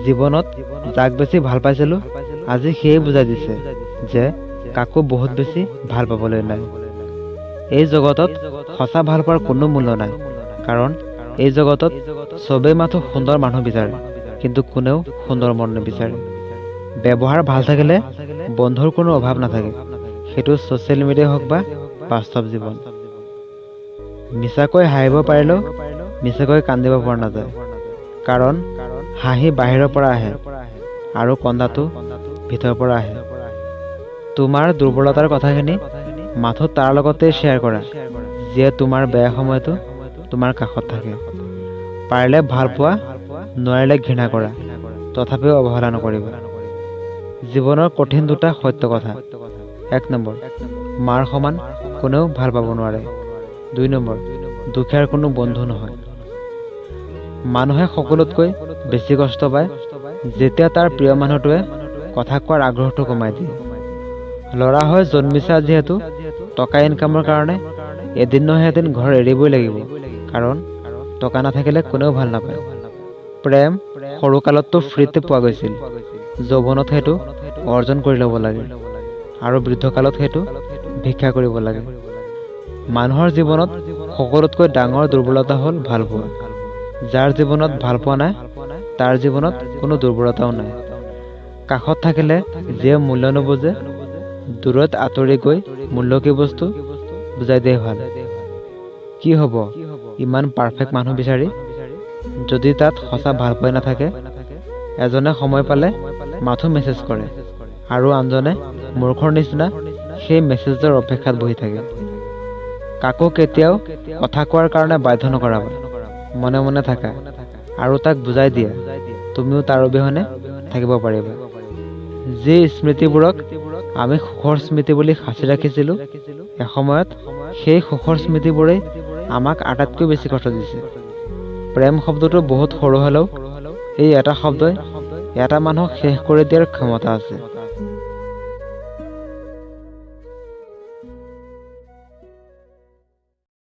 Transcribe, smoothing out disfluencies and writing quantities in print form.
জীৱনত যাক বেছি ভাল পাইছিলোঁ আজি সেয়ে বুজাই দিছে যে কাকো বহুত বেছি ভাল পাবলৈ নাই। এই জগতত সঁচা ভাল পোৱাৰ কোনো মূল্য নাই, কাৰণ এই জগতত চবেই মাথো সুন্দৰ মানুহ বিচাৰে, কিন্তু কোনেও সুন্দৰ মন নিবিচাৰে। ব্যৱহাৰ ভাল থাকিলে বন্ধুৰ কোনো অভাৱ নাথাকে, সেইটো ছ'চিয়েল মিডিয়াই হওক বা বাস্তৱ জীৱন। মিছাকৈ হাঁহিব পাৰিলেও মিছাকৈ কান্দিব পৰা নাযায়, কাৰণ হাঁহি বাহিৰৰ পৰা আহে আৰু কন্দাটো ভিতৰৰ পৰা আহে। তোমাৰ দুৰ্বলতাৰ কথাখিনি মাথো তাৰ লগতে শ্বেয়াৰ কৰা, যিয়ে তোমাৰ বেয়া সময়তো তোমাৰ কাষত থাকে। পাৰিলে ভাল পোৱা, নোৱাৰিলে ঘৃণা কৰা, তথাপিও অৱহেলা নকৰিবা। জীৱনৰ কঠিন দুটা সত্য কথা। 1 নম্বৰ, মাৰ সমান কোনেও ভাল পাব নোৱাৰে। 2 নম্বৰ, দুখীয়াৰ কোনো বন্ধু নহয়। মানুহে সকলোতকৈ বেছি কষ্ট পায় যেতিয়া তাৰ প্ৰিয় মানুহটোৱে কথা কোৱাৰ আগ্ৰহটো কমাই দিয়ে। ল'ৰা হৈ জন্মিছা যিহেতু টকা ইনকামৰ কাৰণে এদিন নহয় এদিন ঘৰ এৰিবই লাগিব, কাৰণ টকা নাথাকিলে কোনেও ভাল নাপায়। প্ৰেম সৰুকালততো ফ্ৰীতে পোৱা গৈছিল, যৌৱনত সেইটো অৰ্জন কৰি ল'ব লাগে, আৰু বৃদ্ধকালত সেইটো ভিক্ষা কৰিব লাগে। মানুহৰ জীৱনত সকলোতকৈ ডাঙৰ দুৰ্বলতা হ'ল ভাল পোৱা। যাৰ জীৱনত ভাল পোৱা নাই তাৰ জীৱনত কোনো দুৰ্বলতাও নাই। কাষত থাকিলে যিয়ে মূল্য নুবুজে, দূৰত আঁতৰি গৈ মূল্য কি বস্তু বুজাই দিয়ে ভাল। কি হ'ব ইমান পাৰফেক্ট মানুহ বিচাৰি, যদি তাত সঁচা ভাল পোৱাই নাথাকে? এজনে সময় পালে মাথো মেছেজ কৰে, আৰু আনজনে মূৰ্খৰ নিচিনা সেই মেছেজৰ অপেক্ষাত বহি থাকে। কাকো কেতিয়াও কথা কোৱাৰ কাৰণে বাধ্য নকৰাবা, মনে মনে থাকা আৰু তাক বুজাই দিয়া তুমিও তাৰ অবিহনে থাকিব পাৰিবা। যি স্মৃতিবোৰক আমি সুখৰ স্মৃতি বুলি সাঁচি ৰাখিছিলোঁ, এসময়ত সেই সুখৰ স্মৃতিবোৰেই আমাক আটাইতকৈ বেছি কষ্ট দিছে। প্ৰেম শব্দটো বহুত সৰু হ'লেও এই এটা শব্দই এটা মানুহক শেষ কৰি দিয়াৰ ক্ষমতা আছে।